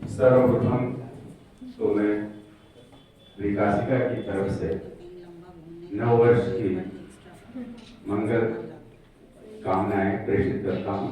सर्वप्रथम तो मैं विकासिका की तरफ से नव वर्ष की मंगल कामनाएं प्रेषित करता हूँ।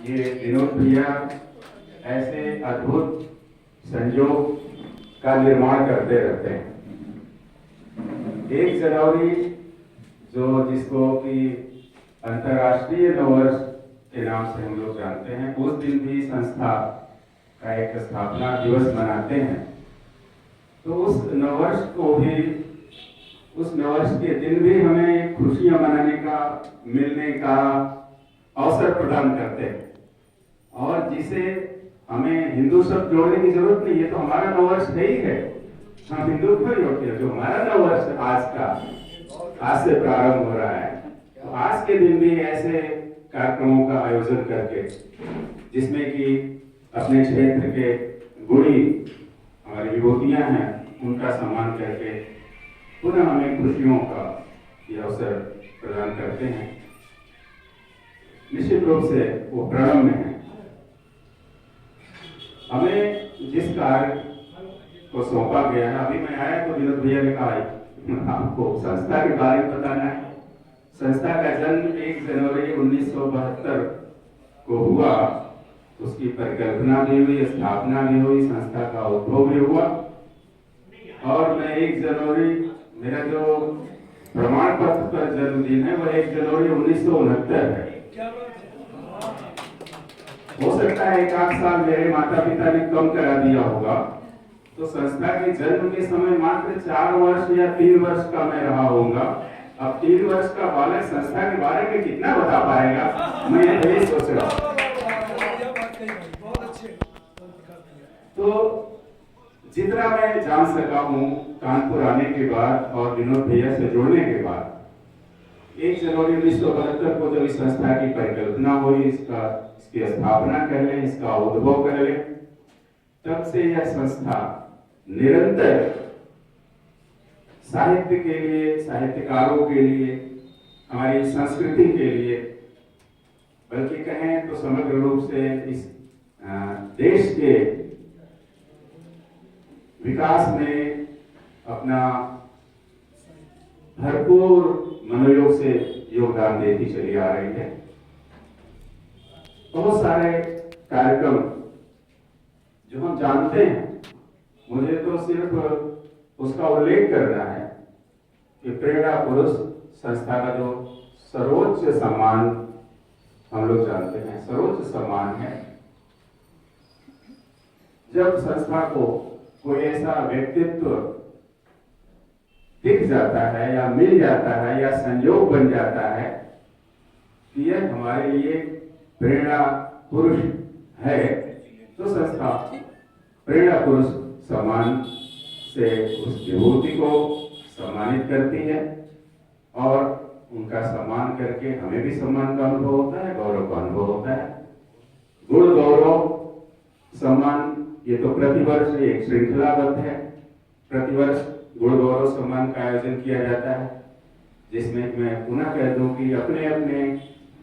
ये विनोद भैया ऐसे अद्भुत संयोग का निर्माण करते रहते हैं। 1 जनवरी जिसको कि अंतर्राष्ट्रीय नववर्ष के नाम से हम लोग जानते हैं, उस दिन भी संस्था का एक स्थापना दिवस मनाते हैं। तो उस नववर्ष के दिन भी हमें खुशियां मनाने का, मिलने का अवसर प्रदान करते हैं। और जिसे हमें हिंदू शब्द जोड़ने की जरूरत नहीं है, तो हमारा नववर्ष है ही है। हम हिंदू क्यों जोड़ते हैं? जो हमारा नववर्ष आज से प्रारंभ हो रहा है, तो आज के दिन भी ऐसे कार्यक्रमों का आयोजन करके, जिसमें कि अपने क्षेत्र के गुणी हमारी विभूतियां हैं, उनका सम्मान करके पुनः हमें खुशियों का ये अवसर प्रदान करते हैं। निश्चित रूप से वो प्रणव में है। हमें जिस कार्य को सौंपा गया है, अभी मैं आया तो विनोद भैया ने कहा आपको संस्था के बारे में बताना है। संस्था का जन्म 1 जनवरी 1972 को हुआ। उसकी परिकल्पना भी हुई, स्थापना भी हुई, संस्था का उद्भव भी हुआ। और मैं 1 जनवरी, मेरा जो प्रमाण पत्र पर जन्मदिन है वह 1 जनवरी 1969 है। हो सकता है 1 साल मेरे माता पिता ने कम करा दिया होगा। तो संस्था के जन्म के समय मात्र 4 वर्ष या 3 वर्ष का मैं रहा होऊंगा। अब 3 वर्ष का बालक संस्था के बारे में कितना बता पाएगा, मैं यही सोच रहा हूँ। तो जितना मैं जान सका हूँ कानपुर आने के बाद और विनोद भैया से जुड़ने के बाद, 1 जनवरी 1972 को जब इस संस्था की परिकल्पना हुई, इसकी स्थापना कर लें, इसका उद्भव कर लें, तब से यह संस्था निरंतर साहित्य के लिए, साहित्यकारों के लिए, हमारी संस्कृति के लिए, बल्कि कहें तो समग्र रूप से इस देश के विकास में अपना भरपूर मनोयोग से योगदान देती चली आ रही है। बहुत सारे कार्यक्रम जो हम जानते हैं, मुझे तो सिर्फ उसका उल्लेख करना है कि प्रेरणा पुरुष संस्था का जो सर्वोच्च सम्मान हम लोग जानते हैं, सर्वोच्च सम्मान है। जब संस्था को कोई ऐसा व्यक्तित्व दिख जाता है या मिल जाता है या संयोग बन जाता है कि यह हमारे लिए प्रेरणा पुरुष है, तो संस्था प्रेरणा पुरुष सम्मान से उस विभूति को सम्मानित करती है और उनका सम्मान करके हमें भी सम्मान का अनुभव होता है, गौरव का अनुभव होता है। गुण गौरव सम्मान ये तो प्रतिवर्ष एक श्रृंखलाबद्ध है। प्रतिवर्ष गुण गौरव सम्मान का आयोजन किया जाता है, जिसमें मैं पुनः कह दूं कि अपने अपने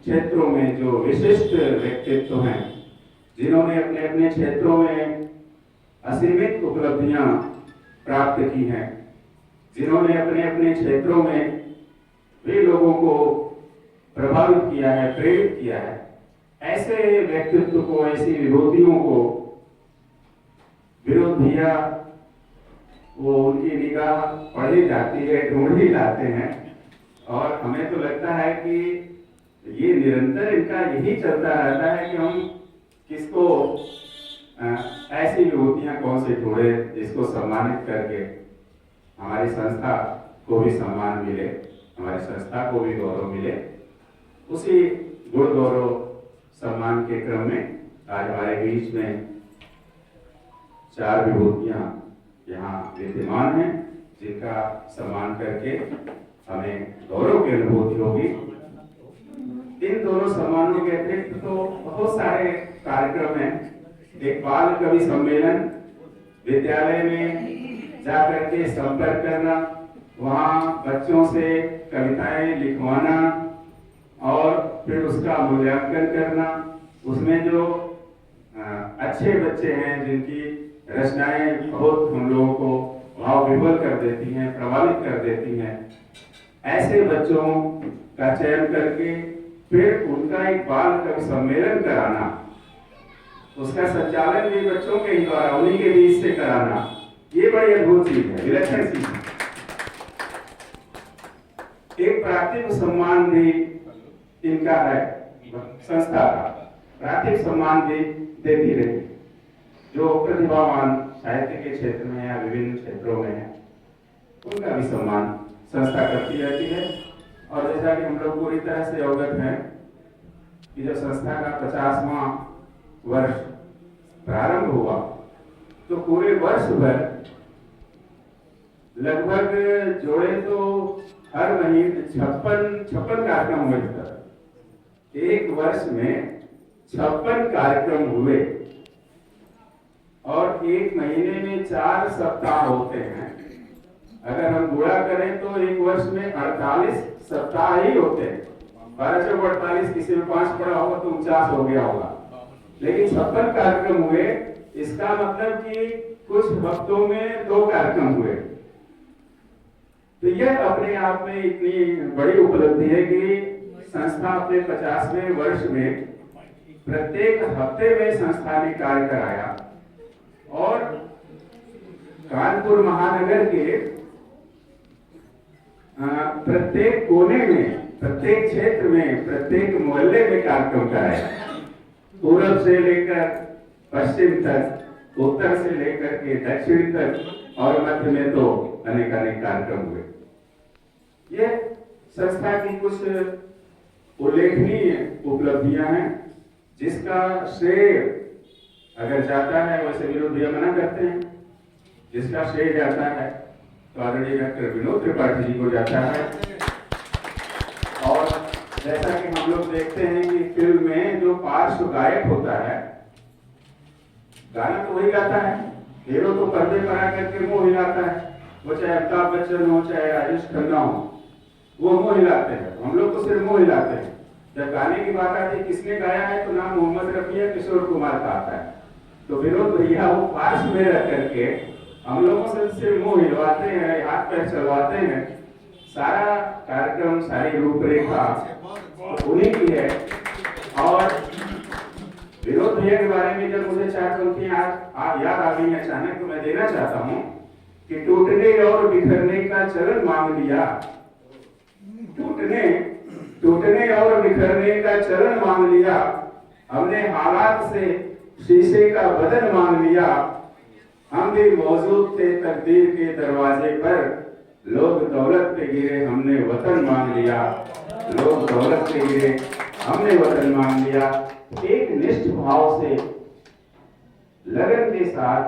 क्षेत्रों में जो विशिष्ट व्यक्तित्व हैं, जिन्होंने अपने अपने क्षेत्रों में असीमित उपलब्धियां प्राप्त की हैं, जिन्होंने अपने अपने क्षेत्रों में वे लोगों को प्रभावित किया है, प्रेरित किया है, ऐसे व्यक्तित्व को, ऐसी विभूतियों को विनोद भैया वो उनकी निगाह पढ़ी जाती है, ढूंढी लाते हैं। और हमें तो लगता है कि ये निरंतर इनका यही चलता रहता है कि हम किसको ऐसी विभूतियां कौन से ढूंढे जिसको सम्मानित करके हमारी संस्था को भी सम्मान मिले, हमारी संस्था को भी गौरव मिले। उसी गुण गौरव सम्मान के क्रम में आज हमारे बीच में 4 विभूतियां यहाँ विद्यमान हैं, जिनका सम्मान करके हमें गौरव की अनुभूति होगी। इन दोनों सम्मानों के अतिरिक्त तो बहुत सारे कार्यक्रम हैं। एक बाल कवि सम्मेलन, विद्यालय में जाकर के संपर्क करना, वहाँ बच्चों से कविताएं लिखवाना और फिर उसका मूल्यांकन करना, उसमें जो अच्छे बच्चे हैं जिनकी रचनाएं बहुत हम लोगों को भाव विभोर कर देती हैं, प्रभावित कर देती हैं। ऐसे बच्चों का चयन करके फिर उनका एक बाल कवि सम्मेलन कराना, उसका संचालन भी बच्चों के ही द्वारा उन्हीं के बीच से कराना, ये बड़ी अद्भुत चीज है, विलक्षण चीज है। एक प्राथमिक सम्मान भी इनका है, संस्था का प्राथमिक सम्मान भी देती रही। जो प्रतिभावान साहित्य के क्षेत्र में या विभिन्न क्षेत्रों में है, उनका भी सम्मान संस्था करती रहती है। और जैसा कि हम लोग पूरी तरह से अवगत हैं कि जब संस्था का 50वां वर्ष प्रारंभ हुआ तो पूरे वर्ष भर लगभग जोड़े तो हर महीने 56 कार्यक्रम हुए थे। एक वर्ष में 56 कार्यक्रम हुए और एक महीने में 4 सप्ताह होते हैं। अगर हम गुणा करें तो एक वर्ष में 48 सप्ताह ही होते हैं। 12 चौक 48, किसी में 5 पड़ा होगा तो 49 हो गया होगा, लेकिन 56 कार्यक्रम हुए। इसका मतलब कि कुछ हफ्तों में 2 कार्यक्रम हुए। तो यह अपने आप में इतनी बड़ी उपलब्धि है कि संस्था अपने 50वें वर्ष में प्रत्येक हफ्ते में संस्था ने कार्य कराया और कानपुर महानगर के प्रत्येक कोने में, प्रत्येक क्षेत्र में, प्रत्येक मोहल्ले में कार्यक्रम कराया। पूर्व से लेकर पश्चिम तक, उत्तर से लेकर के दक्षिण तक और मध्य में तो अनेक कार्यक्रम हुए। ये संस्था की कुछ उल्लेखनीय उपलब्धियां हैं, जिसका श्रेय अगर जाता है, वैसे विनोद भैया मना करते हैं, जिसका श्रेय जाता है तो आदरणीय डॉक्टर विनोद त्रिपाठी जी को जाता है। और जैसा कि हम लोग देखते हैं कि फिल्म में जो पार्श्व गायक होता है, गाना तो वही गाता है, हीरो तो पर्दे पर आकर के मुंह हिलाता है, वो चाहे अमिताभ बच्चन हो चाहे राजेश खन्ना हो, वो मुंह हिलाते हैं। हम लोग तो सिर्फ मुंह हिलाते हैं। जब गाने की बात आती है किसने गाया है तो नाम मोहम्मद रफी या किशोर कुमार का आता है। तो विनोद भैया वो पास में रह करके हम लोगों से सिर्फ मुंह हिलवाते हैं, हाथ पैर चलवाते हैं। सारा कार्यक्रम, सारी रूपरेखा उन्हीं की है। और विनोद भैया के बारे में जब मुझे 4 पंक्तियां याद आ गई अचानक, तो मैं देना चाहता हूँ कि टूटने और बिखरने का चरण मांग लिया, टूटने और बिखरने का चरण मांग लिया, हमने हालात से शीशे का बदन मांग लिया, हम भी मौजूद थे तकदीर के दरवाजे पर, लोग दौलत पे गिरे हमने वतन मांग लिया, लोग दौलत पे गिरे हमने वतन मांग लिया। एक निष्ठ भाव से, लगन के साथ,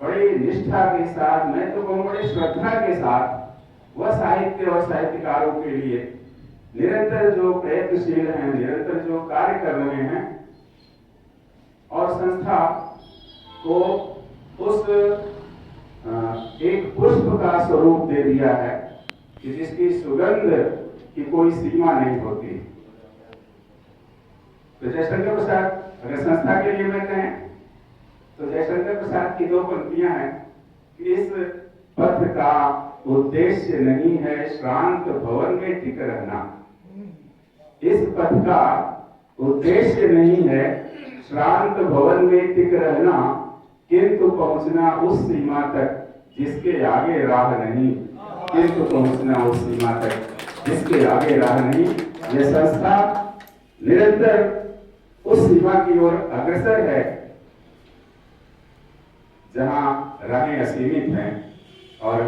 बड़ी निष्ठा के साथ, मैं तो कहूँ बड़ी श्रद्धा के साथ वह साहित्य और साहित्यकारों के लिए निरंतर जो प्रयत्नशील हैं, निरंतर जो कार्य कर रहे हैं, और संस्था को उस एक पुष्प का स्वरूप दे दिया है कि जिसकी सुगंध की कोई सीमा नहीं होती। तो जयशंकर प्रसाद, अगर संस्था के लिए मैं कहें तो जयशंकर प्रसाद की 2 पंक्तियां हैं कि इस पथ का उद्देश्य नहीं है श्रांत भवन में टिक रहना, इस पथ का उद्देश्य नहीं है श्रांत भवन में टिक रहना, किंतु पहुंचना उस सीमा तक जिसके आगे राह नहीं, किंतु पहुंचना उस सीमा तक जिसके आगे राह नहीं। यह संस्था निरंतर उस सीमा की ओर अग्रसर है जहां राहें असीमित हैं, और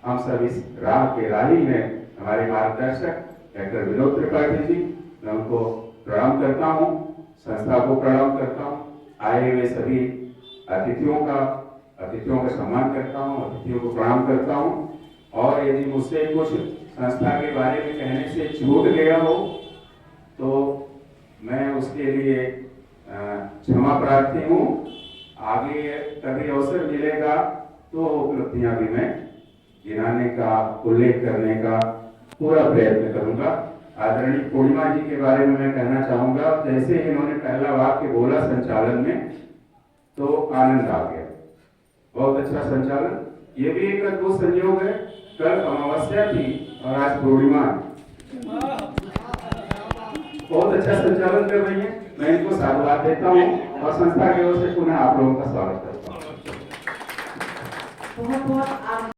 हम सब इस राह के राही हैं। हमारे मार्गदर्शक डॉक्टर विनोद त्रिपाठी जी, मैं उनको प्रणाम करता हूँ, संस्था को प्रणाम करता हूँ, आए हुए सभी अतिथियों का सम्मान करता हूँ, अतिथियों को प्रणाम करता हूँ। और यदि मुझसे कुछ संस्था के बारे में कहने से छूट गया हो तो मैं उसके लिए क्षमा प्रार्थी हूँ। आगे कभी अवसर मिलेगा तो उपलब्धियां भी मैं गिनाने का, उल्लेख करने का पूरा प्रयत्न करूंगा। आदरणीय पूर्णिमा जी के बारे में मैं कहना चाहूंगा, जैसे इन्होंने पहला वाक्य बोला संचालन में तो आनंद आ गया। बहुत अच्छा संचालन। ये भी एक अद्भुत संयोग है, कल अमावस्या थी और आज पूर्णिमा। बहुत अच्छा संचालन कर रही है, मैं इनको साधुवाद देता हूँ और संस्था की ओर से पुनः आप लोगों का स्वागत करता हूँ। बहुत बहुत